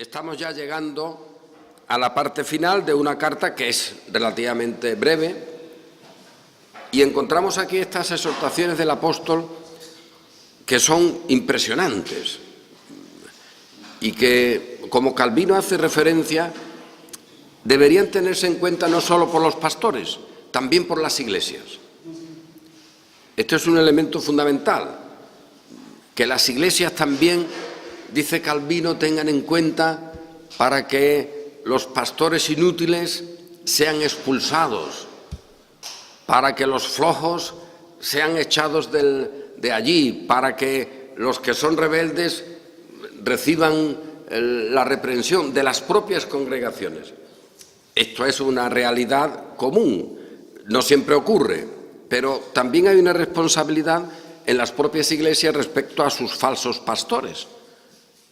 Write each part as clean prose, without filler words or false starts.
Estamos ya llegando a la parte final de una carta que es relativamente breve y encontramos aquí estas exhortaciones del apóstol que son impresionantes y que, como Calvino hace referencia, deberían tenerse en cuenta no solo por los pastores, también por las iglesias. Esto es un elemento fundamental, que las iglesias también, dice Calvino, tengan en cuenta para que los pastores inútiles sean expulsados, para que los flojos sean echados de allí, para que los que son rebeldes reciban la reprensión de las propias congregaciones. Esto es una realidad común, no siempre ocurre, pero también hay una responsabilidad en las propias iglesias respecto a sus falsos pastores,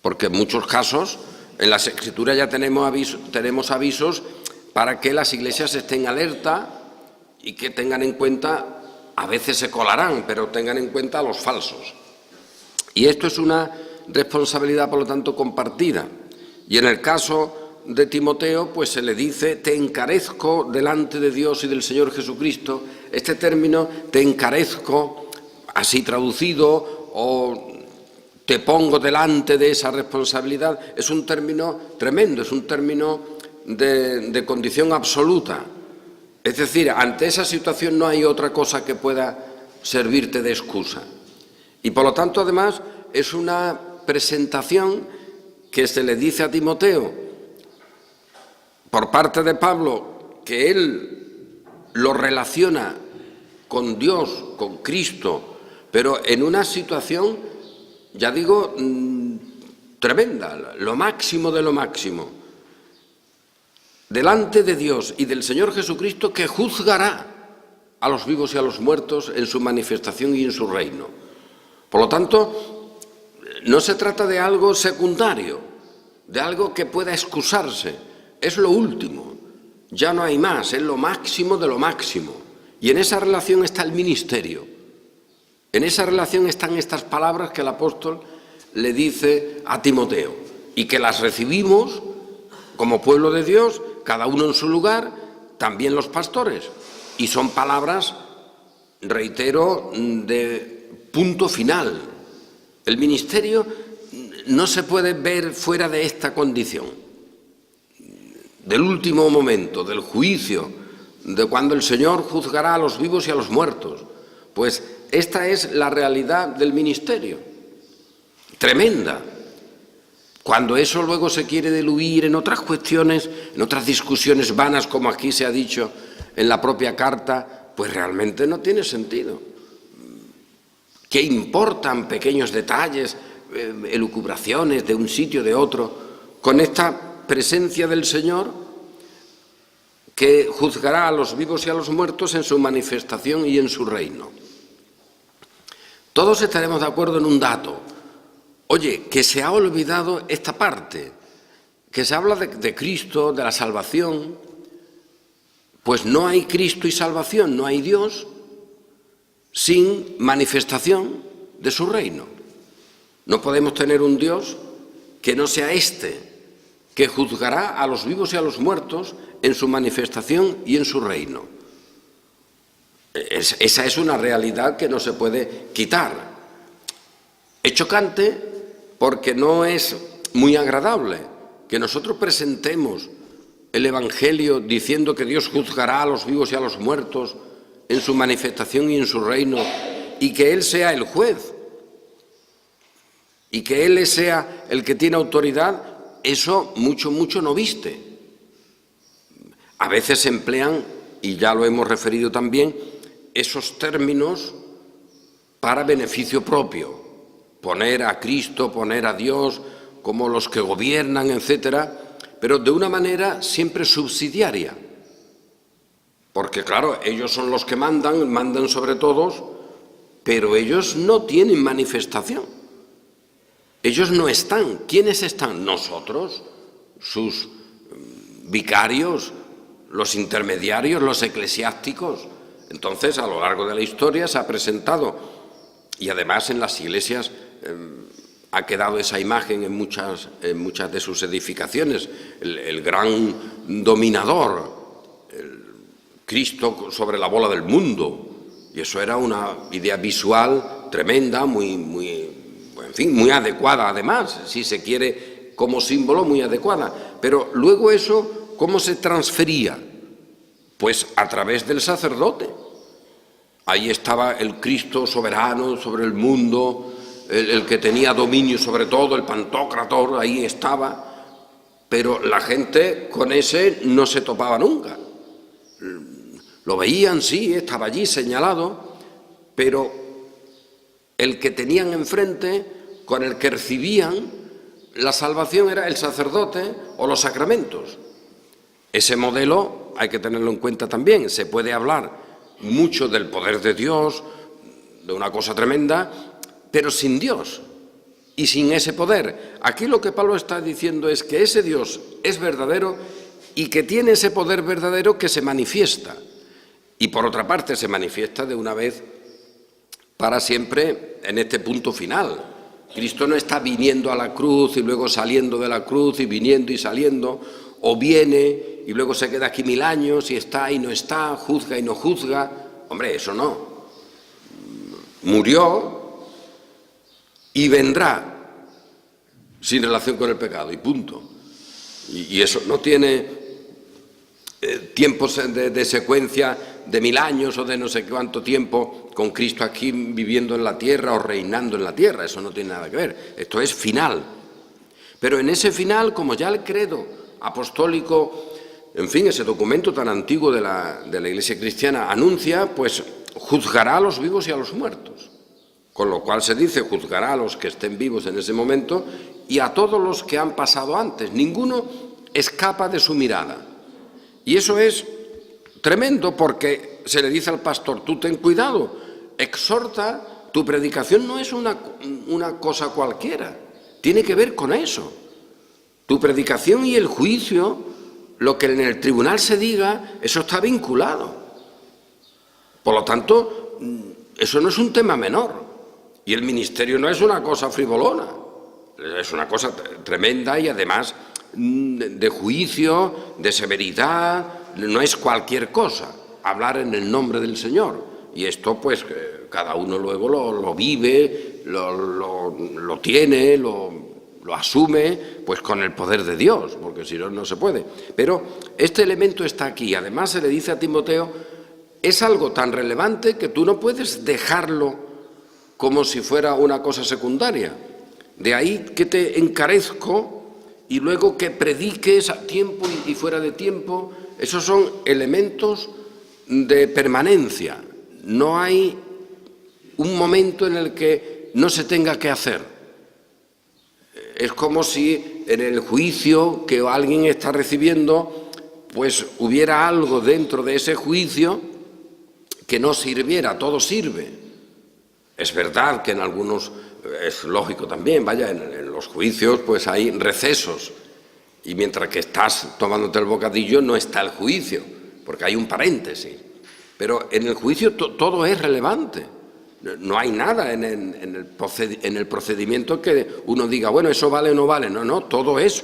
porque en muchos casos en las Escrituras ya tenemos avisos para que las iglesias estén alerta y que tengan en cuenta, a veces se colarán, pero tengan en cuenta a los falsos. Y esto es una responsabilidad, por lo tanto, compartida. Y en el caso de Timoteo, pues se le dice: te encarezco delante de Dios y del Señor Jesucristo. Este término, te encarezco, así traducido, o te pongo delante de esa responsabilidad, es un término tremendo, es un término de condición absoluta. Es decir, ante esa situación no hay otra cosa que pueda servirte de excusa. Y por lo tanto, además, es una presentación que se le dice a Timoteo por parte de Pablo, que él lo relaciona con Dios, con Cristo, pero en una situación, ya digo, tremenda, lo máximo de lo máximo, delante de Dios y del Señor Jesucristo, que juzgará a los vivos y a los muertos en su manifestación y en su reino. Por lo tanto, no se trata de algo secundario, de algo que pueda excusarse, es lo último, ya no hay más, es lo máximo de lo máximo. Y en esa relación está el ministerio, en esa relación están estas palabras que el apóstol le dice a Timoteo y que las recibimos como pueblo de Dios, cada uno en su lugar, también los pastores. Y son palabras, reitero, de punto final. El ministerio no se puede ver fuera de esta condición, del último momento, del juicio, de cuando el Señor juzgará a los vivos y a los muertos. Pues esta es la realidad del ministerio, tremenda. Cuando eso luego se quiere diluir en otras cuestiones, en otras discusiones vanas, como aquí se ha dicho en la propia carta, pues realmente no tiene sentido. ¿Qué importan pequeños detalles, elucubraciones de un sitio, de otro, con esta presencia del Señor que juzgará a los vivos y a los muertos en su manifestación y en su reino? Todos estaremos de acuerdo en un dato. Oye, que se ha olvidado esta parte, que se habla de Cristo, de la salvación. Pues no hay Cristo y salvación, no hay Dios sin manifestación de su reino. No podemos tener un Dios que no sea este, que juzgará a los vivos y a los muertos en su manifestación y en su reino. Esa es una realidad que no se puede quitar. Es chocante porque no es muy agradable que nosotros presentemos el Evangelio diciendo que Dios juzgará a los vivos y a los muertos en su manifestación y en su reino, y que Él sea el juez, y que Él sea el que tiene autoridad. Eso mucho no viste. A veces se emplean, y ya lo hemos referido también, esos términos para beneficio propio. Poner a Cristo, poner a Dios como los que gobiernan, etcétera, pero de una manera siempre subsidiaria. Porque claro, ellos son los que mandan sobre todos, pero ellos no tienen manifestación. Ellos no están. ¿Quiénes están? Nosotros, sus vicarios, los intermediarios, los eclesiásticos. Entonces, a lo largo de la historia se ha presentado, y además en las iglesias ha quedado esa imagen en muchas de sus edificaciones, el gran dominador, el Cristo sobre la bola del mundo, y eso era una idea visual tremenda, en fin, muy adecuada además, si se quiere, como símbolo muy adecuada. Pero luego eso, ¿cómo se transfería? Pues a través del sacerdote. Ahí estaba el Cristo soberano sobre el mundo, el que tenía dominio sobre todo, el Pantocrator, ahí estaba, pero la gente con ese no se topaba nunca. Lo veían, sí, estaba allí señalado, pero el que tenían enfrente, con el que recibían la salvación, era el sacerdote o los sacramentos. Ese modelo hay que tenerlo en cuenta también. Se puede hablar mucho del poder de Dios, de una cosa tremenda, pero sin Dios y sin ese poder. Aquí lo que Pablo está diciendo es que ese Dios es verdadero y que tiene ese poder verdadero que se manifiesta. Y por otra parte se manifiesta de una vez para siempre en este punto final. Cristo no está viniendo a la cruz y luego saliendo de la cruz y viniendo y saliendo, o viene y luego se queda aquí 1000 años y está y no está, juzga y no juzga. Hombre, eso no. Murió y vendrá sin relación con el pecado y punto. Y eso no tiene tiempos de secuencia de 1000 años o de no sé cuánto tiempo con Cristo aquí viviendo en la tierra o reinando en la tierra. Eso no tiene nada que ver. Esto es final. Pero en ese final, como ya el credo apostólico, en fin, ese documento tan antiguo de la Iglesia cristiana anuncia, pues juzgará a los vivos y a los muertos. Con lo cual se dice, juzgará a los que estén vivos en ese momento y a todos los que han pasado antes. Ninguno escapa de su mirada. Y eso es tremendo porque se le dice al pastor, tú ten cuidado, exhorta, tu predicación no es una cosa cualquiera, tiene que ver con eso. Tu predicación y el juicio, lo que en el tribunal se diga, eso está vinculado. Por lo tanto, eso no es un tema menor. Y el ministerio no es una cosa frivolona, es una cosa tremenda y además de juicio, de severidad, no es cualquier cosa, hablar en el nombre del Señor. Y esto pues cada uno luego lo vive, lo tiene, lo asume pues con el poder de Dios, porque si no, no se puede. Pero este elemento está aquí, además se le dice a Timoteo, es algo tan relevante que tú no puedes dejarlo como si fuera una cosa secundaria. De ahí que te encarezco y luego que prediques a tiempo y fuera de tiempo. Esos son elementos de permanencia. No hay un momento en el que no se tenga que hacer. Es como si en el juicio que alguien está recibiendo, pues hubiera algo dentro de ese juicio que no sirviera, todo sirve. Es verdad que en algunos, es lógico también, vaya, en los juicios pues hay recesos y mientras que estás tomándote el bocadillo no está el juicio, porque hay un paréntesis. Pero en el juicio todo es relevante, no hay nada en el procedimiento que uno diga, bueno, eso vale o no vale, no, todo es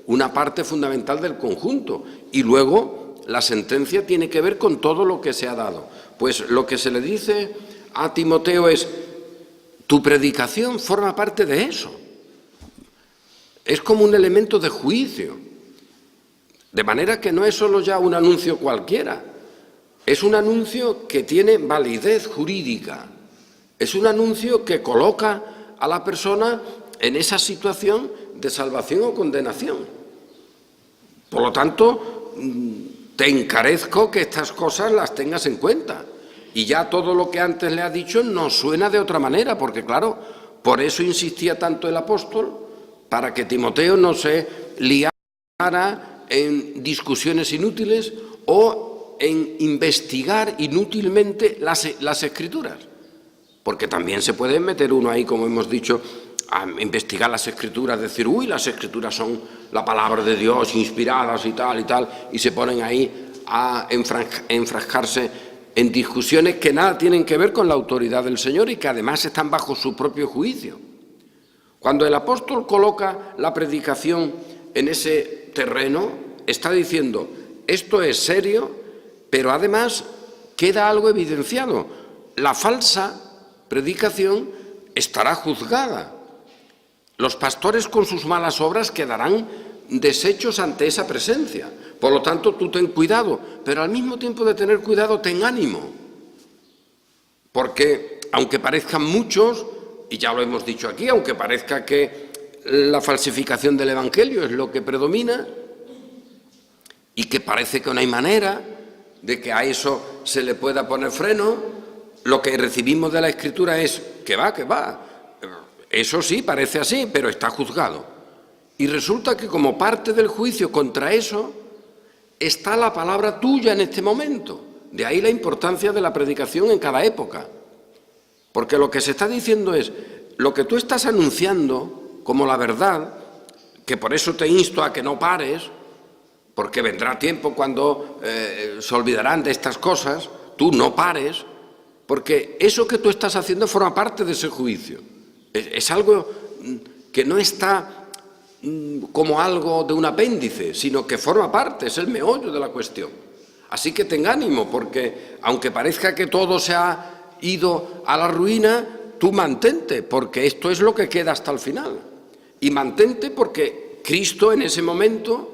una parte fundamental del conjunto y luego la sentencia tiene que ver con todo lo que se ha dado. Pues lo que se le dice a Timoteo es, tu predicación forma parte de eso. Es como un elemento de juicio. De manera que no es solo ya un anuncio cualquiera. Es un anuncio que tiene validez jurídica. Es un anuncio que coloca a la persona en esa situación de salvación o condenación. Por lo tanto, te encarezco que estas cosas las tengas en cuenta. Y ya todo lo que antes le ha dicho nos suena de otra manera, porque claro, por eso insistía tanto el apóstol, para que Timoteo no se liara en discusiones inútiles o en investigar inútilmente las Escrituras. Porque también se puede meter uno ahí, como hemos dicho, a investigar las Escrituras, decir, uy, las Escrituras son la palabra de Dios, inspiradas y tal, y se ponen ahí a enfrascarse en discusiones que nada tienen que ver con la autoridad del Señor y que además están bajo su propio juicio. Cuando el apóstol coloca la predicación en ese terreno, está diciendo, esto es serio, pero además queda algo evidenciado. La falsa predicación estará juzgada. Los pastores con sus malas obras quedarán deshechos ante esa presencia. Por lo tanto, tú ten cuidado, pero al mismo tiempo de tener cuidado, ten ánimo. Porque aunque parezcan muchos, y ya lo hemos dicho aquí, aunque parezca que la falsificación del Evangelio es lo que predomina y que parece que no hay manera de que a eso se le pueda poner freno, lo que recibimos de la Escritura es que va. Eso sí, parece así, pero está juzgado. Y resulta que como parte del juicio contra eso está la palabra tuya en este momento. De ahí la importancia de la predicación en cada época. Porque lo que se está diciendo es, lo que tú estás anunciando como la verdad, que por eso te insto a que no pares, porque vendrá tiempo cuando se olvidarán de estas cosas, tú no pares, porque eso que tú estás haciendo forma parte de ese juicio. Es algo que no está como algo de un apéndice, sino que forma parte, es el meollo de la cuestión. Así que ten ánimo, porque aunque parezca que todo se ha ido a la ruina, tú mantente, porque esto es lo que queda hasta el final. Y mantente porque Cristo en ese momento,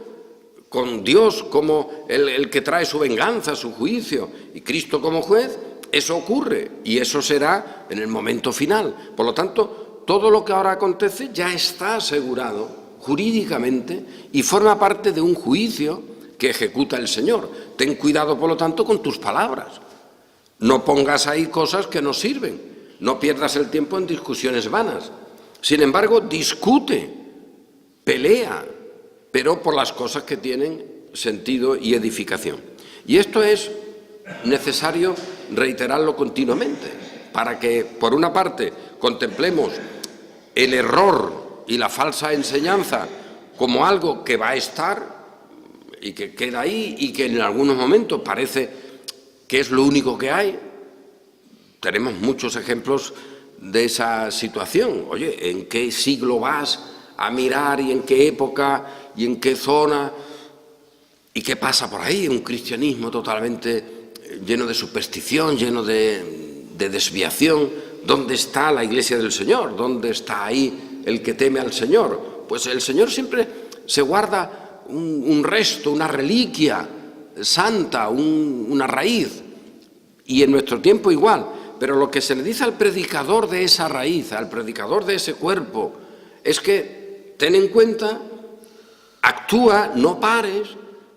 con Dios como el que trae su venganza, su juicio, y Cristo como juez, eso ocurre y eso será en el momento final. Por lo tanto, todo lo que ahora acontece ya está asegurado jurídicamente y forma parte de un juicio que ejecuta el Señor. Ten cuidado, por lo tanto, con tus palabras. No pongas ahí cosas que no sirven. No pierdas el tiempo en discusiones vanas. Sin embargo, discute, pelea, pero por las cosas que tienen sentido y edificación. Y esto es necesario reiterarlo continuamente, para que, por una parte, contemplemos el error y la falsa enseñanza como algo que va a estar y que queda ahí y que en algunos momentos parece que es lo único que hay. Tenemos muchos ejemplos de esa situación. Oye, ¿en qué siglo vas a mirar y en qué época y en qué zona? ¿Y qué pasa por ahí? Un cristianismo totalmente lleno de superstición, lleno de desviación. ¿Dónde está la Iglesia del Señor? ¿Dónde está ahí el que teme al Señor? Pues el Señor siempre se guarda un resto, una reliquia santa, una raíz. Y en nuestro tiempo igual. Pero lo que se le dice al predicador de esa raíz, al predicador de ese cuerpo, es que ten en cuenta, actúa, no pares,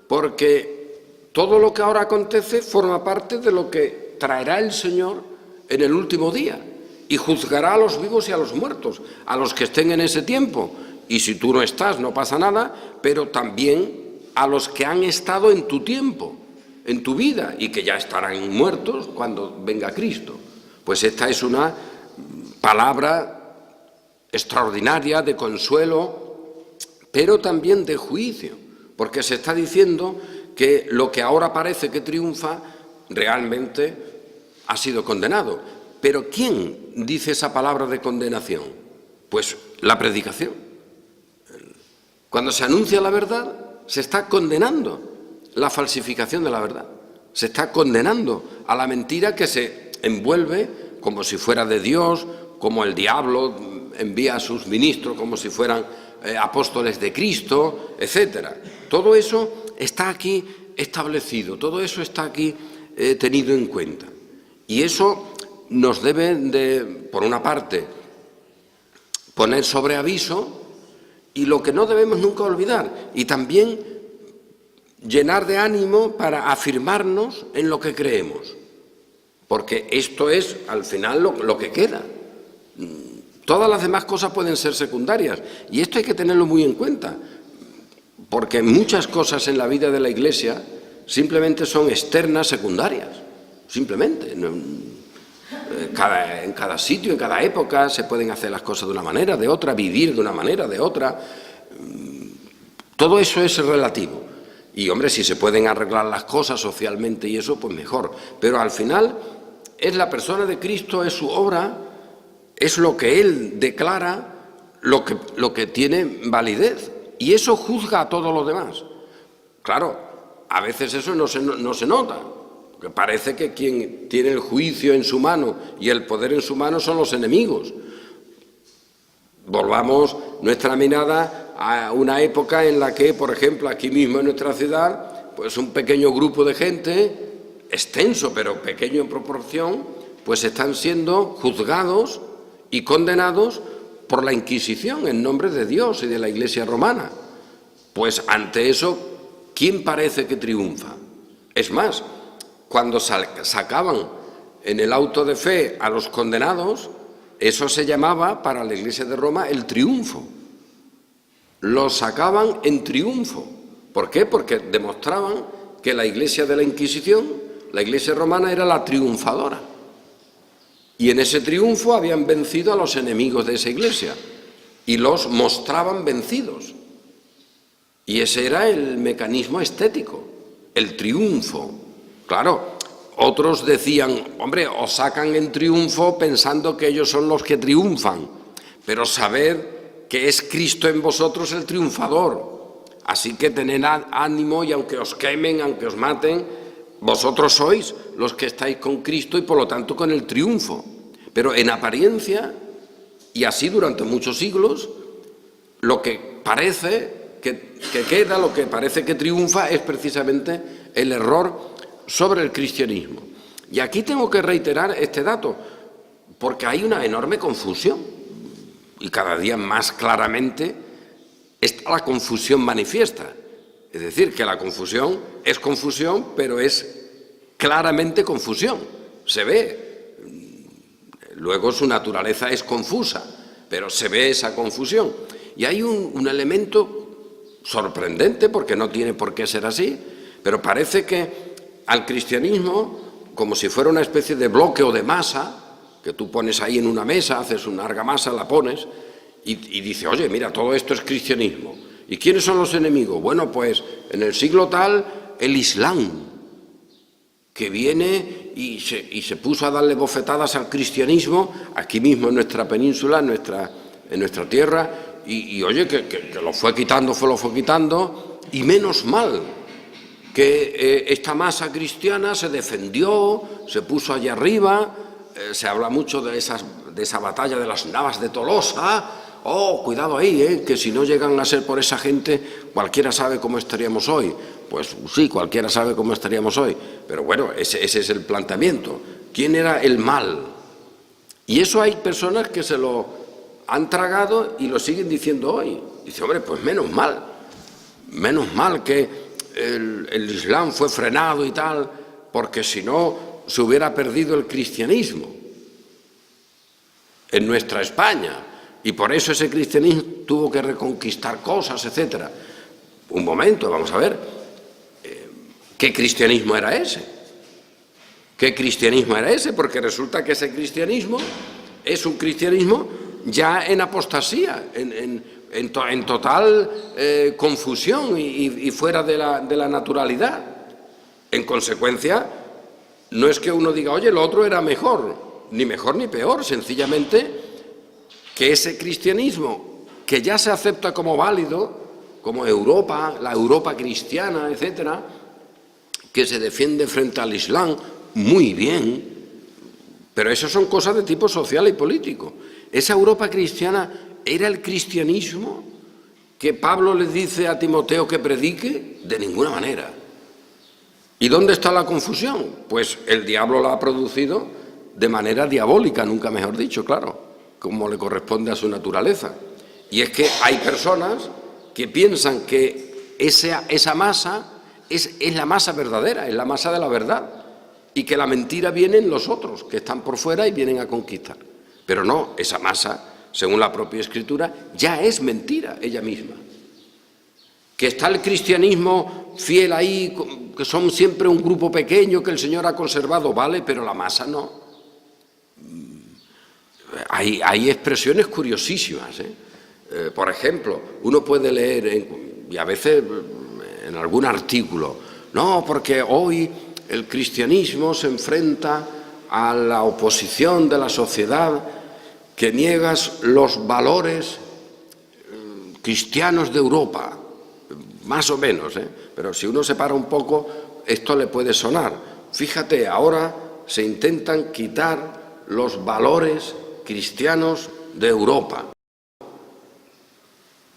porque todo lo que ahora acontece forma parte de lo que traerá el Señor en el último día y juzgará a los vivos y a los muertos, a los que estén en ese tiempo. Y si tú no estás, no pasa nada, pero también a los que han estado en tu tiempo, en tu vida, y que ya estarán muertos cuando venga Cristo. Pues esta es una palabra extraordinaria de consuelo, pero también de juicio, porque se está diciendo que lo que ahora parece que triunfa realmente ha sido condenado. Pero ¿quién dice esa palabra de condenación? Pues la predicación. Cuando se anuncia la verdad, se está condenando la falsificación de la verdad. Se está condenando a la mentira que se envuelve como si fuera de Dios, como el diablo envía a sus ministros como si fueran apóstoles de Cristo, etcétera. Todo eso está aquí establecido, todo eso está aquí tenido en cuenta. Y eso nos debe de, por una parte, poner sobre aviso, y lo que no debemos nunca olvidar, y también llenar de ánimo para afirmarnos en lo que creemos, porque esto es al final lo que queda. Todas las demás cosas pueden ser secundarias, y esto hay que tenerlo muy en cuenta, porque muchas cosas en la vida de la Iglesia simplemente son externas, secundarias, simplemente. En cada sitio, en cada época se pueden hacer las cosas de una manera, de otra, vivir de una manera, de otra. Todo eso es relativo. Y, hombre, si se pueden arreglar las cosas socialmente y eso, pues mejor. Pero al final es la persona de Cristo, es su obra, es lo que Él declara, lo que tiene validez, y eso juzga a todos los demás. Claro, a veces eso no se nota, porque parece que quien tiene el juicio en su mano y el poder en su mano son los enemigos. Volvamos nuestra mirada a una época en la que, por ejemplo, aquí mismo en nuestra ciudad, pues un pequeño grupo de gente, extenso pero pequeño en proporción, pues están siendo juzgados y condenados por la Inquisición en nombre de Dios y de la Iglesia romana. Pues ante eso, ¿quién parece que triunfa? Es más, cuando sacaban en el auto de fe a los condenados, eso se llamaba para la Iglesia de Roma el triunfo. Los sacaban en triunfo. ¿Por qué? Porque demostraban que la Iglesia de la Inquisición, la Iglesia romana, era la triunfadora. Y en ese triunfo habían vencido a los enemigos de esa Iglesia y los mostraban vencidos. Y ese era el mecanismo estético, el triunfo. Claro, otros decían, hombre, os sacan en triunfo pensando que ellos son los que triunfan, pero sabed que es Cristo en vosotros el triunfador. Así que tened ánimo y aunque os quemen, aunque os maten, vosotros sois los que estáis con Cristo y por lo tanto con el triunfo. Pero en apariencia, y así durante muchos siglos, lo que parece que queda, lo que parece que triunfa es precisamente el error sobre el cristianismo. Y aquí tengo que reiterar este dato, porque hay una enorme confusión, y cada día más claramente está la confusión manifiesta. Es decir, que la confusión, pero es claramente confusión. Se ve, luego su naturaleza es confusa, pero se ve esa confusión. Y hay un elemento sorprendente, porque no tiene por qué ser así, pero parece que al cristianismo, como si fuera una especie de bloque o de masa, que tú pones ahí en una mesa, haces una argamasa, la pones, y dice, oye, mira, todo esto es cristianismo. ¿Y quiénes son los enemigos? Bueno, pues en el siglo tal, el Islam, que viene y se puso a darle bofetadas al cristianismo, aquí mismo en nuestra península, en nuestra tierra, y oye, que lo fue quitando, y menos mal que esta masa cristiana se defendió, se puso allá arriba. Se habla mucho de esa batalla de las Navas de Tolosa. Oh, cuidado ahí, que si no llegan a ser por esa gente, cualquiera sabe cómo estaríamos hoy. Pues sí, cualquiera sabe cómo estaríamos hoy, pero bueno, ese es el planteamiento. ¿Quién era el mal? Y eso hay personas que se lo han tragado y lo siguen diciendo hoy. Dice, hombre, pues menos mal que el Islam fue frenado y tal, porque si no se hubiera perdido el cristianismo en nuestra España, y por eso ese cristianismo tuvo que reconquistar cosas, etcétera. Un momento, vamos a ver, ¿qué cristianismo era ese? ¿Qué cristianismo era ese? Porque resulta que ese cristianismo es un cristianismo ya en apostasía, en total confusión y fuera de la naturalidad. En consecuencia, no es que uno diga, oye, lo otro era mejor ni peor, sencillamente que ese cristianismo que ya se acepta como válido, como Europa, la Europa cristiana, etcétera, que se defiende frente al Islam, muy bien, pero eso son cosas de tipo social y político. Esa Europa cristiana era el cristianismo que Pablo le dice a Timoteo que predique, de ninguna manera. ¿Y dónde está la confusión? Pues el diablo la ha producido de manera diabólica, nunca mejor dicho, claro, como le corresponde a su naturaleza. Y es que hay personas que piensan que esa masa es la masa verdadera, es la masa de la verdad, y que la mentira viene en los otros, que están por fuera y vienen a conquistar. Pero no, esa masa, según la propia Escritura, ya es mentira ella misma. Que está el cristianismo fiel ahí, que son siempre un grupo pequeño que el Señor ha conservado, vale, pero la masa no. Hay expresiones curiosísimas, por ejemplo, uno puede leer, y a veces en algún artículo, no, porque hoy el cristianismo se enfrenta a la oposición de la sociedad que niega los valores cristianos de Europa, más o menos, pero si uno se para un poco, esto le puede sonar. Fíjate, ahora se intentan quitar los valores cristianos de Europa.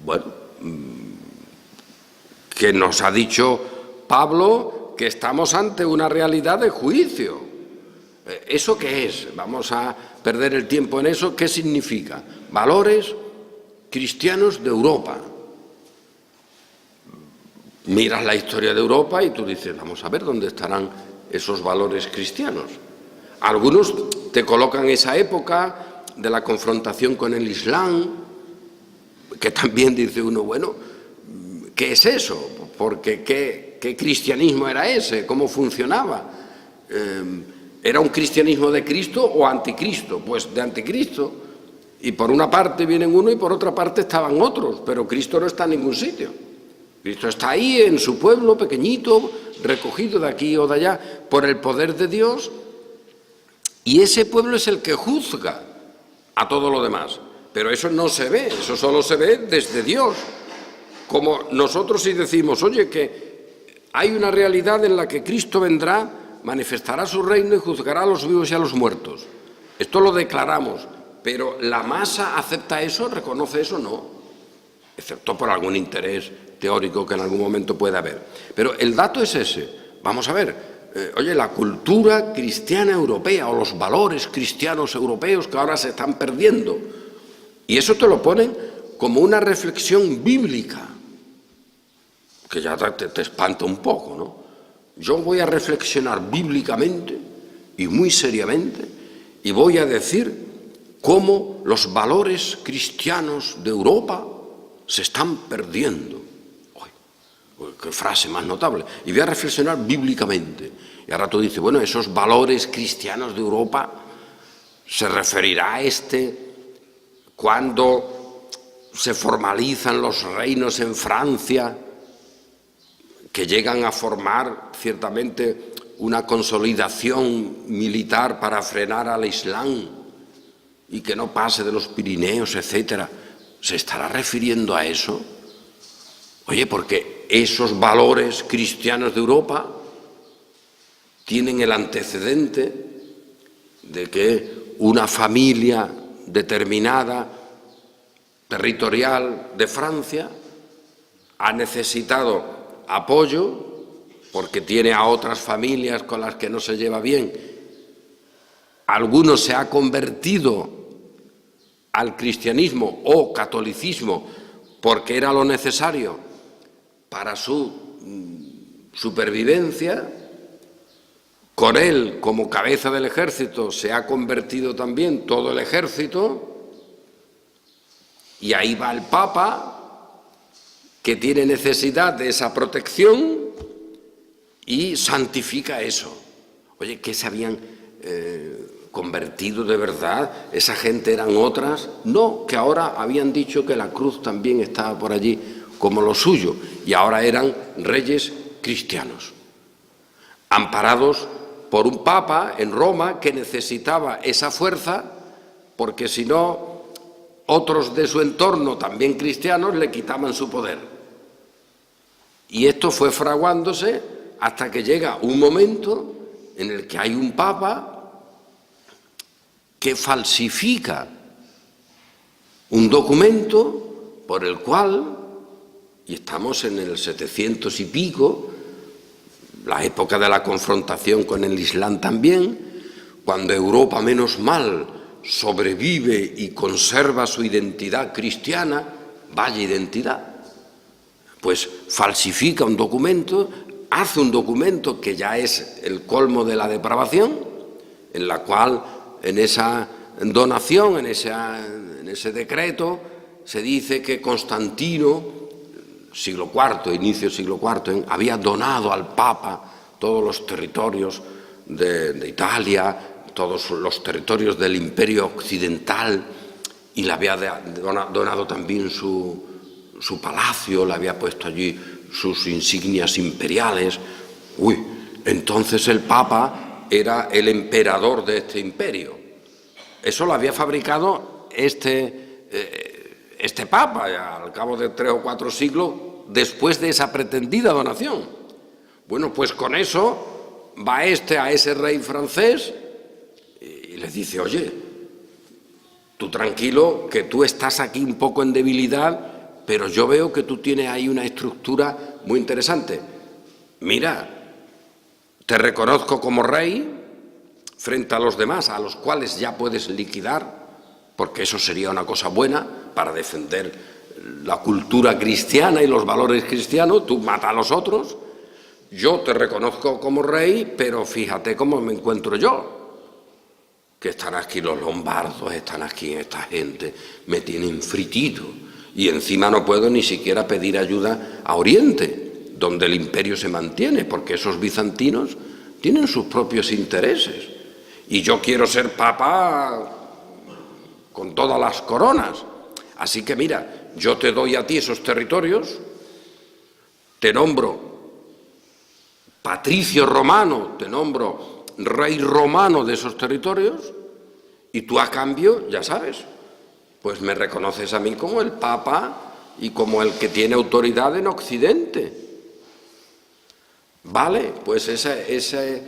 Bueno, que nos ha dicho Pablo que estamos ante una realidad de juicio. ¿Eso qué es? Vamos a perder el tiempo en eso. ¿Qué significa? Valores cristianos de Europa. Miras la historia de Europa y tú dices, vamos a ver dónde estarán esos valores cristianos. Algunos te colocan esa época de la confrontación con el Islam, que también dice uno, bueno, ¿qué es eso? Porque ¿qué cristianismo era ese? ¿Cómo funcionaba? ¿Era un cristianismo de Cristo o anticristo? Pues de anticristo. Y por una parte vienen uno y por otra parte estaban otros, pero Cristo no está en ningún sitio. Cristo está ahí en su pueblo pequeñito, recogido de aquí o de allá por el poder de Dios, y ese pueblo es el que juzga a todo lo demás. Pero eso no se ve, eso solo se ve desde Dios. Como nosotros sí decimos, oye, que hay una realidad en la que Cristo vendrá, manifestará su reino y juzgará a los vivos y a los muertos. Esto lo declaramos, pero ¿la masa acepta eso, reconoce eso? No, excepto por algún interés teórico que en algún momento pueda haber. Pero el dato es ese. Vamos a ver, oye, la cultura cristiana europea o los valores cristianos europeos que ahora se están perdiendo. Y eso te lo ponen como una reflexión bíblica, que ya te espanta un poco, ¿no? Yo voy a reflexionar bíblicamente y muy seriamente y voy a decir cómo los valores cristianos de Europa se están perdiendo. ¡Qué frase más notable! Y voy a reflexionar bíblicamente. Y ahora tú dices, bueno, esos valores cristianos de Europa, ¿se referirá a cuando se formalizan los reinos en Francia, que llegan a formar ciertamente una consolidación militar para frenar al Islam y que no pase de los Pirineos, etcétera? ¿Se estará refiriendo a eso? Oye, porque esos valores cristianos de Europa tienen el antecedente de que una familia determinada, territorial de Francia, ha necesitado apoyo porque tiene a otras familias con las que no se lleva bien. Alguno se ha convertido al cristianismo o catolicismo porque era lo necesario para su supervivencia. Con él, como cabeza del ejército, se ha convertido también todo el ejército, y ahí va el Papa, que tiene necesidad de esa protección y santifica eso. Oye, ¿qué se habían convertido de verdad? ¿Esa gente eran otras? No, que ahora habían dicho que la cruz también estaba por allí como lo suyo, y ahora eran reyes cristianos, amparados por un papa en Roma que necesitaba esa fuerza, porque si no, otros de su entorno, también cristianos, le quitaban su poder. Y esto fue fraguándose hasta que llega un momento en el que hay un papa que falsifica un documento por el cual, y estamos en el 700 y pico, la época de la confrontación con el Islam también, cuando Europa, menos mal, sobrevive y conserva su identidad cristiana, vaya identidad, pues falsifica un documento, hace un documento que ya es el colmo de la depravación, en la cual, en esa donación, en ese decreto, se dice que Constantino, siglo IV, inicio del siglo IV, había donado al Papa todos los territorios de Italia, todos los territorios del Imperio Occidental, y le había donado también su palacio, le había puesto allí sus insignias imperiales. Entonces el Papa era el emperador de este imperio. Eso lo había fabricado este Papa, al cabo de 3 o 4 siglos, después de esa pretendida donación. Bueno, pues con eso va a ese rey francés y le dice, oye, tú tranquilo, que tú estás aquí un poco en debilidad, pero yo veo que tú tienes ahí una estructura muy interesante. Mira, te reconozco como rey frente a los demás, a los cuales ya puedes liquidar, porque eso sería una cosa buena para defender la cultura cristiana y los valores cristianos. Tú mata a los otros, yo te reconozco como rey, pero fíjate cómo me encuentro yo, que están aquí los lombardos, están aquí esta gente, me tienen fritito, y encima no puedo ni siquiera pedir ayuda a Oriente, donde el imperio se mantiene, porque esos bizantinos tienen sus propios intereses, y yo quiero ser papa con todas las coronas. Así que mira, yo te doy a ti esos territorios, te nombro patricio romano, te nombro rey romano de esos territorios, y tú a cambio, ya sabes, pues me reconoces a mí como el Papa y como el que tiene autoridad en Occidente. Vale, pues ese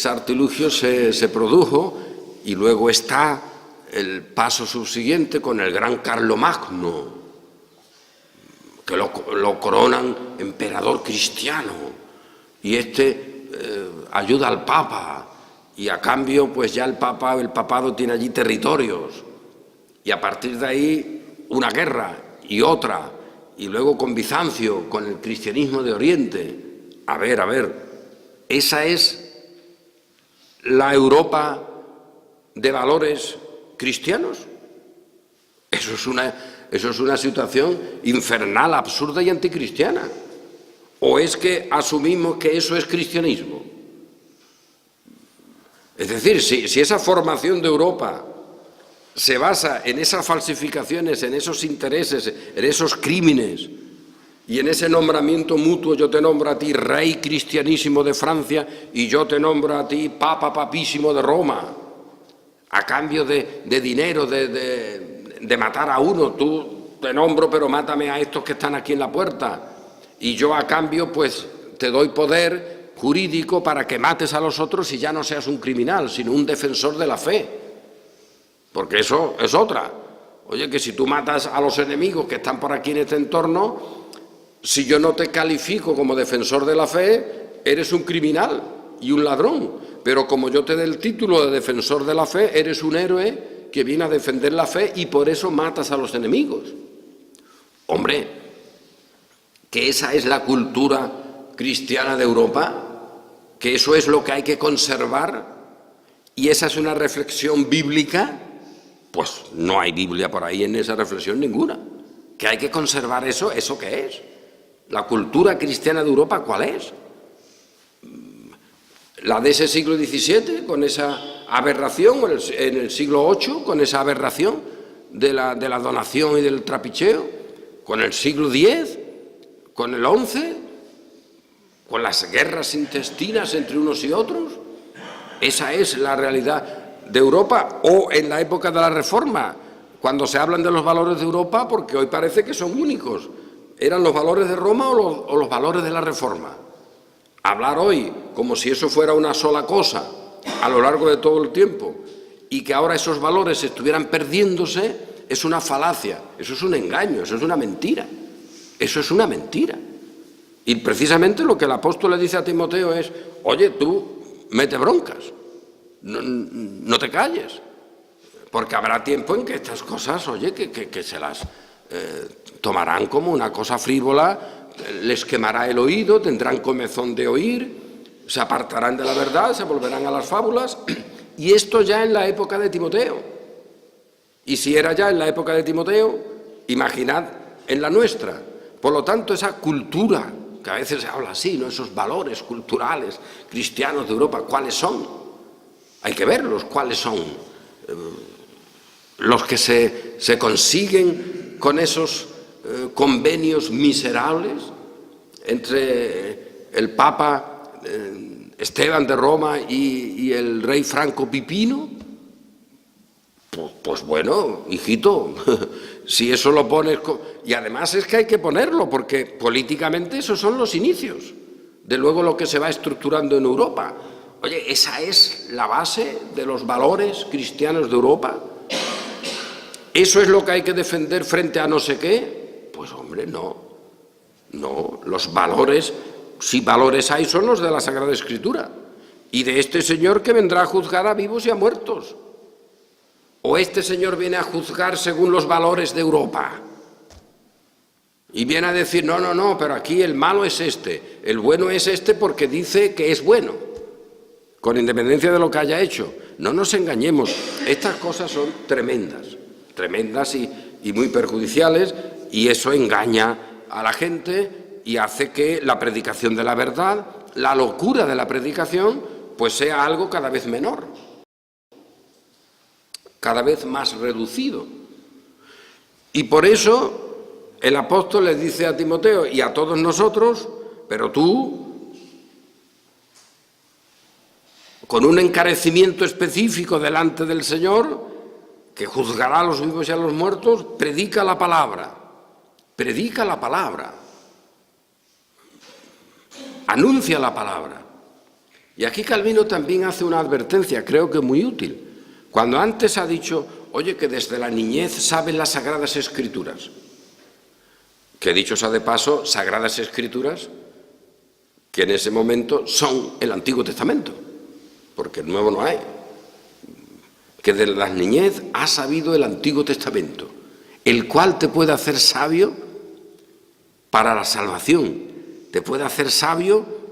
artilugio se produjo, y luego está el paso subsiguiente con el gran Carlomagno, que lo coronan emperador cristiano, y ayuda al Papa, y a cambio pues ya el papado tiene allí territorios, y a partir de ahí una guerra y otra, y luego con Bizancio, con el cristianismo de Oriente. A ver, esa es la Europa de valores cristianos. Eso es una situación infernal, absurda y anticristiana. ¿O es que asumimos que eso es cristianismo? Es decir, si esa formación de Europa se basa en esas falsificaciones, en esos intereses, en esos crímenes y en ese nombramiento mutuo, yo te nombro a ti rey cristianísimo de Francia y yo te nombro a ti papa papísimo de Roma, a cambio de dinero, de matar a uno, tú te nombro pero mátame a estos que están aquí en la puerta, y yo a cambio pues te doy poder jurídico para que mates a los otros y ya no seas un criminal, sino un defensor de la fe. Porque eso es otra. Oye, que si tú matas a los enemigos que están por aquí en este entorno, si yo no te califico como defensor de la fe, eres un criminal y un ladrón. Pero como yo te dé el título de defensor de la fe, eres un héroe que viene a defender la fe y por eso matas a los enemigos. Hombre, que esa es la cultura cristiana de Europa, que eso es lo que hay que conservar, y esa es una reflexión bíblica. Pues no hay Biblia por ahí en esa reflexión ninguna. ¿Que hay que conservar eso? ¿Eso qué es? ¿La cultura cristiana de Europa cuál es? ¿La de ese siglo XVII, con esa aberración, o en el siglo VIII, con esa aberración de la donación y del trapicheo? ¿Con el siglo X? ¿Con el XI? ¿Con las guerras intestinas entre unos y otros? Esa es la realidad de Europa. O en la época de la Reforma, cuando se hablan de los valores de Europa, porque hoy parece que son únicos. ¿Eran los valores de Roma o los valores de la Reforma? Hablar hoy como si eso fuera una sola cosa a lo largo de todo el tiempo y que ahora esos valores estuvieran perdiéndose es una falacia, eso es un engaño, eso es una mentira. Eso es una mentira. Y precisamente lo que el apóstol le dice a Timoteo es, oye, tú mete broncas. No te calles, porque habrá tiempo en que estas cosas, oye, que se las tomarán como una cosa frívola, les quemará el oído, tendrán comezón de oír, se apartarán de la verdad, se volverán a las fábulas, y esto ya en la época de Timoteo. Y si era ya en la época de Timoteo, imaginad en la nuestra. Por lo tanto, esa cultura, que a veces se habla así, ¿no? Esos valores culturales cristianos de Europa, ¿cuáles son? Hay que verlos, cuáles son los que se consiguen con esos convenios miserables entre el Papa Esteban de Roma y el rey Franco Pipino. Pues bueno, hijito, si eso lo pones... Y además es que hay que ponerlo, porque políticamente esos son los inicios de luego lo que se va estructurando en Europa. Oye, ¿esa es la base de los valores cristianos de Europa? ¿Eso es lo que hay que defender frente a no sé qué? Pues hombre, no. No, los valores, si valores hay, son los de la Sagrada Escritura. Y de este Señor que vendrá a juzgar a vivos y a muertos. ¿O este Señor viene a juzgar según los valores de Europa? Y viene a decir, no, no, no, pero aquí el malo es este, el bueno es este porque dice que es bueno, con independencia de lo que haya hecho. No nos engañemos, estas cosas son tremendas, tremendas y muy perjudiciales, y eso engaña a la gente y hace que la predicación de la verdad, la locura de la predicación, pues sea algo cada vez menor, cada vez más reducido. Y por eso el apóstol le dice a Timoteo y a todos nosotros, pero tú, con un encarecimiento específico delante del Señor, que juzgará a los vivos y a los muertos, predica la palabra, anuncia la palabra. Y aquí Calvino también hace una advertencia, creo que muy útil. Cuando antes ha dicho, oye, que desde la niñez saben las Sagradas Escrituras, que dicho sea de paso, Sagradas Escrituras, que en ese momento son el Antiguo Testamento, porque el Nuevo no hay. Que de la niñez ha sabido el Antiguo Testamento, el cual te puede hacer sabio para la salvación, te puede hacer sabio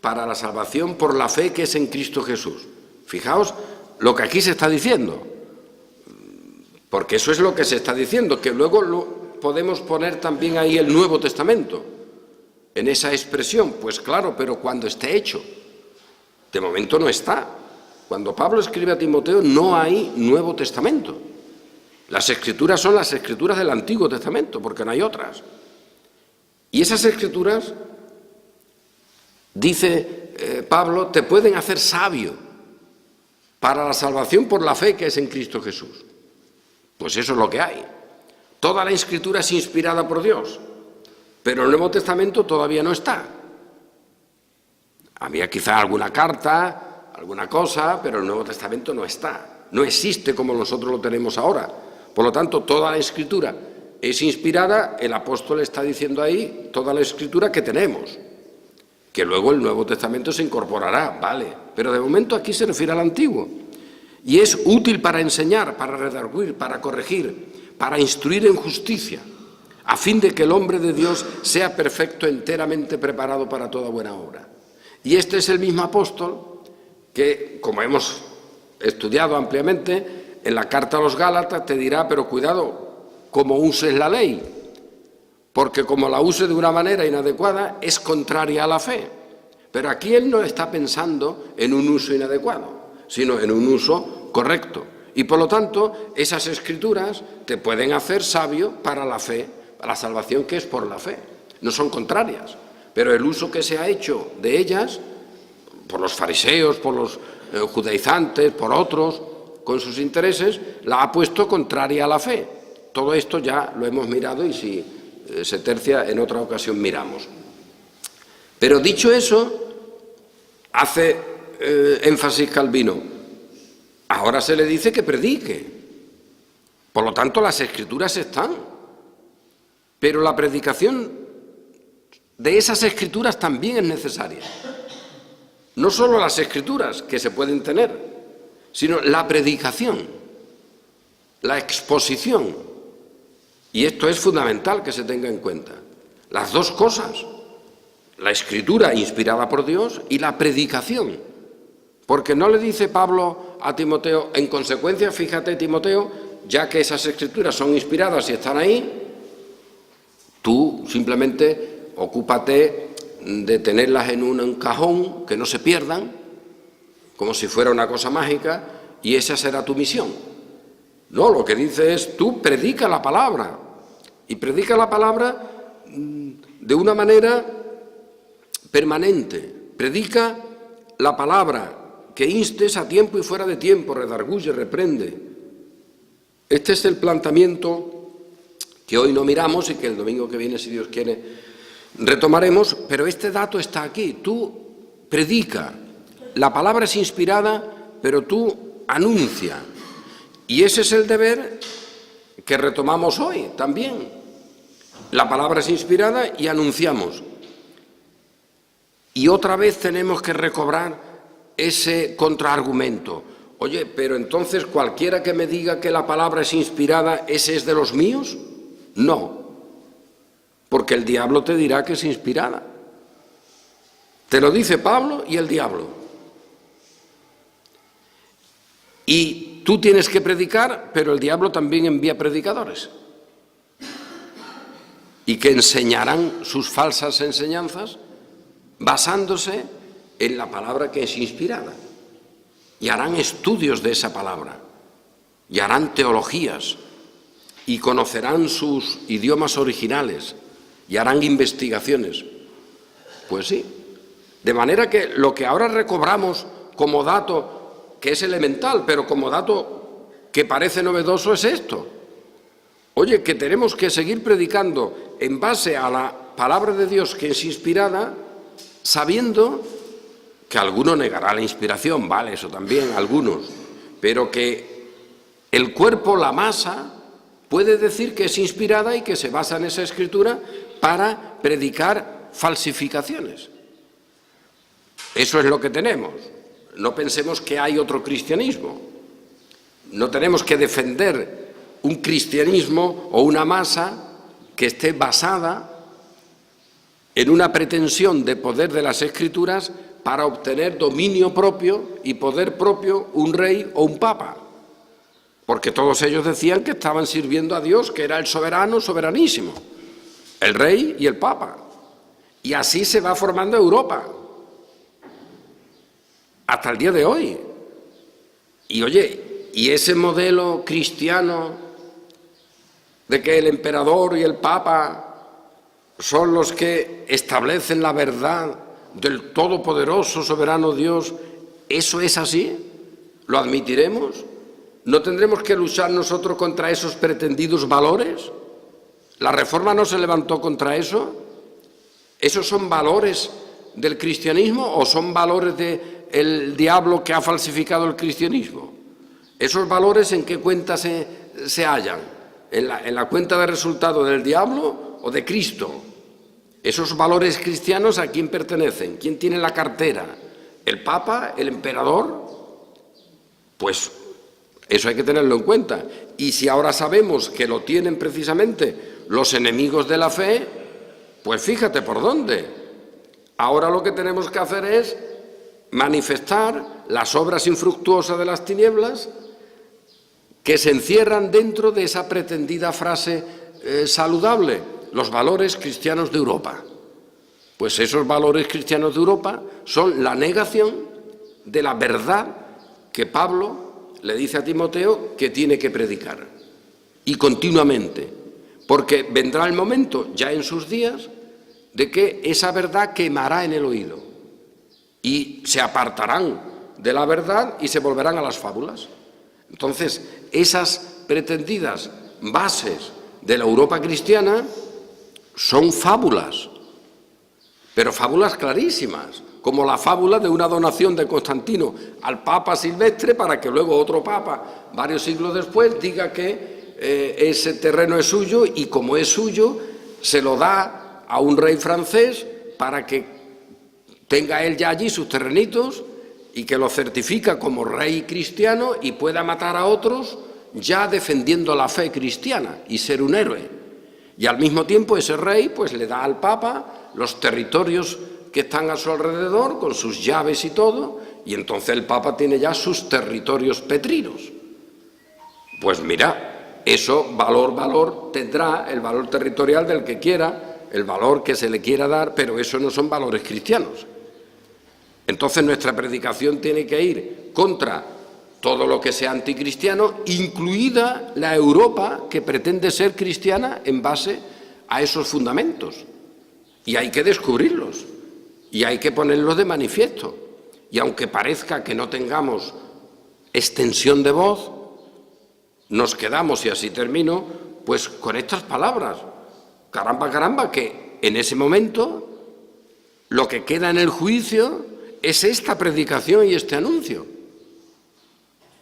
para la salvación por la fe que es en Cristo Jesús. Fijaos lo que aquí se está diciendo, porque eso es lo que se está diciendo, que luego podemos poner también ahí el Nuevo Testamento, en esa expresión, pues claro, pero cuando esté hecho, de momento no está. Cuando Pablo escribe a Timoteo no hay Nuevo Testamento. Las Escrituras son las Escrituras del Antiguo Testamento, porque no hay otras. Y esas Escrituras, dice Pablo, te pueden hacer sabio para la salvación por la fe que es en Cristo Jesús. Pues eso es lo que hay. Toda la Escritura es inspirada por Dios, pero el Nuevo Testamento todavía no está. Había quizá alguna carta, alguna cosa, pero el Nuevo Testamento no está. No existe como nosotros lo tenemos ahora. Por lo tanto, toda la Escritura es inspirada, el apóstol está diciendo ahí, toda la Escritura que tenemos. Que luego el Nuevo Testamento se incorporará, vale, pero de momento aquí se refiere al Antiguo. Y es útil para enseñar, para redarguir, para corregir, para instruir en justicia, a fin de que el hombre de Dios sea perfecto, enteramente preparado para toda buena obra. Y este es el mismo apóstol que, como hemos estudiado ampliamente, en la carta a los Gálatas te dirá, pero cuidado, cómo uses la ley, porque como la use de una manera inadecuada, es contraria a la fe. Pero aquí él no está pensando en un uso inadecuado, sino en un uso correcto. Y por lo tanto, esas Escrituras te pueden hacer sabio para la fe, para la salvación que es por la fe. No son contrarias, pero el uso que se ha hecho de ellas, por los fariseos, por los judaizantes, por otros, con sus intereses, la ha puesto contraria a la fe. Todo esto ya lo hemos mirado y si se tercia en otra ocasión miramos. Pero dicho eso, hace énfasis Calvino. Ahora se le dice que predique. Por lo tanto, las Escrituras están. Pero la predicación de esas Escrituras también es necesaria. No solo las Escrituras que se pueden tener, sino la predicación, la exposición. Y esto es fundamental que se tenga en cuenta. Las dos cosas, la Escritura inspirada por Dios y la predicación. Porque no le dice Pablo a Timoteo, en consecuencia, fíjate Timoteo, ya que esas Escrituras son inspiradas y están ahí, tú simplemente ocúpate de tenerlas en un cajón, que no se pierdan, como si fuera una cosa mágica, y esa será tu misión. No, lo que dice es, tú predica la palabra, y predica la palabra de una manera permanente. Predica la palabra, que instes a tiempo y fuera de tiempo, redarguye, reprende. Este es el planteamiento que hoy no miramos y que el domingo que viene, si Dios quiere, retomaremos, pero este dato está aquí. Tú predica, la palabra es inspirada, pero tú anuncia. Y ese es el deber que retomamos hoy también. La palabra es inspirada y anunciamos. Y otra vez tenemos que recobrar ese contraargumento. Oye, pero entonces cualquiera que me diga que la palabra es inspirada, ¿ese es de los míos? No, porque el diablo te dirá que es inspirada. Te lo dice Pablo y el diablo. Y tú tienes que predicar, pero el diablo también envía predicadores. Y que enseñarán sus falsas enseñanzas basándose en la palabra que es inspirada. Y harán estudios de esa palabra. Y harán teologías. Y conocerán sus idiomas originales. Y harán investigaciones. Pues sí. De manera que lo que ahora recobramos como dato, que es elemental, pero como dato que parece novedoso, es esto. Oye, que tenemos que seguir predicando en base a la palabra de Dios que es inspirada, sabiendo que alguno negará la inspiración, vale, eso también, algunos, pero que el cuerpo, la masa, puede decir que es inspirada y que se basa en esa escritura para predicar falsificaciones. Eso es lo que tenemos. No pensemos que hay otro cristianismo. No tenemos que defender un cristianismo o una masa que esté basada en una pretensión de poder de las Escrituras para obtener dominio propio y poder propio un rey o un papa. Porque todos ellos decían que estaban sirviendo a Dios, que era el soberano, soberanísimo, el rey y el papa. Y así se va formando Europa, hasta el día de hoy. Y oye, y ese modelo cristiano de que el emperador y el papa son los que establecen la verdad del todopoderoso, soberano Dios, ¿eso es así? ¿Lo admitiremos? ¿No tendremos que luchar nosotros contra esos pretendidos valores? ¿La Reforma no se levantó contra eso? ¿Esos son valores del cristianismo o son valores del diablo que ha falsificado el cristianismo? ¿Esos valores en qué cuenta se hallan? ¿En la cuenta de resultado del diablo o de Cristo? ¿Esos valores cristianos a quién pertenecen? ¿Quién tiene la cartera? ¿El Papa? ¿El emperador? Pues eso hay que tenerlo en cuenta. Y si ahora sabemos que lo tienen precisamente los enemigos de la fe, pues fíjate por dónde. Ahora lo que tenemos que hacer es manifestar las obras infructuosas de las tinieblas que se encierran dentro de esa pretendida frase saludable, los valores cristianos de Europa. Pues esos valores cristianos de Europa son la negación de la verdad que Pablo le dice a Timoteo que tiene que predicar, y continuamente, porque vendrá el momento, ya en sus días, de que esa verdad quemará en el oído, y se apartarán de la verdad y se volverán a las fábulas. Entonces, esas pretendidas bases de la Europa cristiana son fábulas, pero fábulas clarísimas, como la fábula de una donación de Constantino al Papa Silvestre para que luego otro Papa, varios siglos después, diga que ese terreno es suyo y como es suyo, se lo da a un rey francés para que tenga él ya allí sus terrenitos y que lo certifica como rey cristiano y pueda matar a otros ya defendiendo la fe cristiana y ser un héroe. Y al mismo tiempo ese rey pues le da al Papa los territorios que están a su alrededor con sus llaves y todo, y entonces el Papa tiene ya sus territorios petrinos. Pues mira, eso valor tendrá, el valor territorial del que quiera, el valor que se le quiera dar, pero eso no son valores cristianos. Entonces nuestra predicación tiene que ir contra todo lo que sea anticristiano, incluida la Europa que pretende ser cristiana en base a esos fundamentos. Y hay que descubrirlos, y hay que ponerlos de manifiesto. Y aunque parezca que no tengamos extensión de voz, nos quedamos, y así termino, pues con estas palabras. Caramba, caramba, que en ese momento lo que queda en el juicio es esta predicación y este anuncio.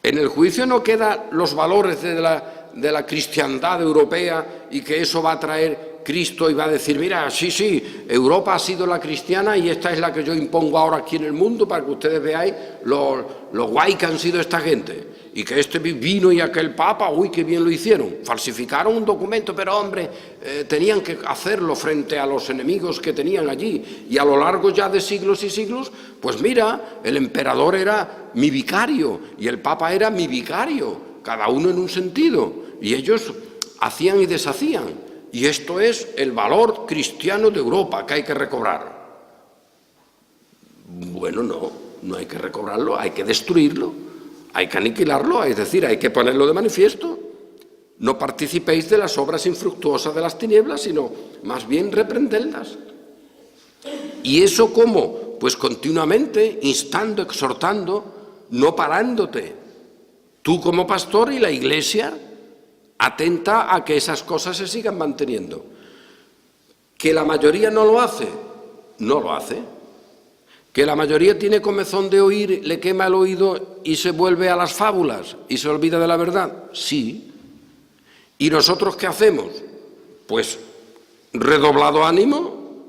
En el juicio no quedan los valores de la cristiandad europea y que eso va a traer Cristo y va a decir, mira, sí, Europa ha sido la cristiana y esta es la que yo impongo ahora aquí en el mundo para que ustedes veáis lo guay que han sido esta gente. Y que este vino y aquel papa, uy, qué bien lo hicieron. Falsificaron un documento, pero hombre, tenían que hacerlo frente a los enemigos que tenían allí. Y a lo largo ya de siglos y siglos, pues mira, el emperador era mi vicario y el papa era mi vicario, cada uno en un sentido. Y ellos hacían y deshacían. Y esto es el valor cristiano de Europa que hay que recobrar. Bueno, no hay que recobrarlo, hay que destruirlo. Hay que aniquilarlo, es decir, hay que ponerlo de manifiesto. No participéis de las obras infructuosas de las tinieblas, sino más bien reprendedlas. ¿Y eso cómo? Pues continuamente, instando, exhortando, no parándote. Tú como pastor y la Iglesia, atenta a que esas cosas se sigan manteniendo. ¿Que la mayoría no lo hace? No lo hace. ¿Que la mayoría tiene comezón de oír, le quema el oído y se vuelve a las fábulas y se olvida de la verdad? Sí. ¿Y nosotros qué hacemos? Pues redoblado ánimo,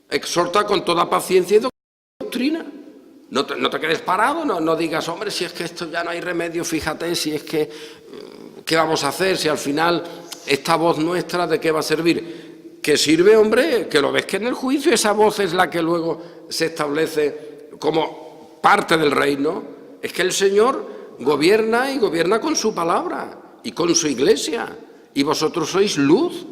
exhorta con toda paciencia y doctrina. No te quedes parado, no digas, hombre, si es que esto ya no hay remedio, fíjate, si es que, ¿qué vamos a hacer? Si al final esta voz nuestra, ¿de qué va a servir? Que sirve, hombre, que lo ves que en el juicio esa voz es la que luego se establece como parte del reino. Es que el Señor gobierna y gobierna con su palabra y con su Iglesia. Y vosotros sois luz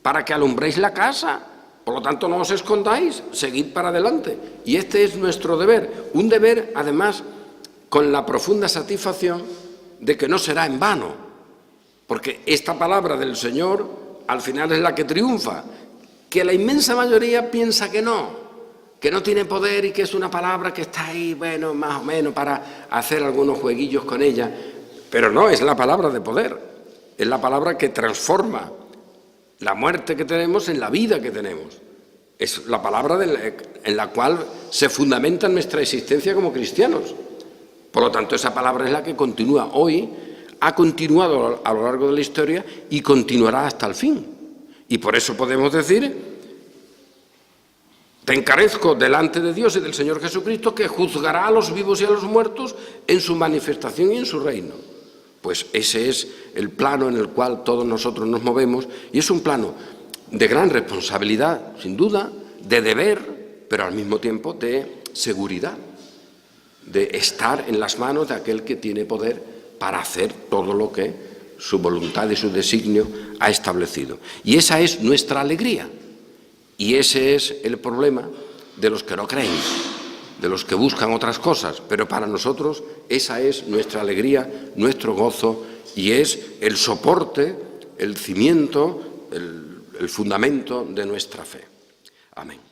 para que alumbréis la casa. Por lo tanto, no os escondáis, seguid para adelante. Y este es nuestro deber. Un deber, además, con la profunda satisfacción de que no será en vano. Porque esta palabra del Señor al final es la que triunfa, que la inmensa mayoría piensa que no tiene poder y que es una palabra que está ahí, bueno, más o menos para hacer algunos jueguillos con ella, pero no, es la palabra de poder, es la palabra que transforma la muerte que tenemos en la vida que tenemos, es la palabra en la cual se fundamenta nuestra existencia como cristianos. Por lo tanto, esa palabra es la que continúa hoy, ha continuado a lo largo de la historia y continuará hasta el fin. Y por eso podemos decir, te encarezco delante de Dios y del Señor Jesucristo, que juzgará a los vivos y a los muertos en su manifestación y en su reino. Pues ese es el plano en el cual todos nosotros nos movemos, y es un plano de gran responsabilidad, sin duda, de deber, pero al mismo tiempo de seguridad, de estar en las manos de aquel que tiene poder para hacer todo lo que su voluntad y su designio ha establecido. Y esa es nuestra alegría. Y ese es el problema de los que no creen, de los que buscan otras cosas. Pero para nosotros esa es nuestra alegría, nuestro gozo, y es el soporte, el cimiento, el fundamento de nuestra fe. Amén.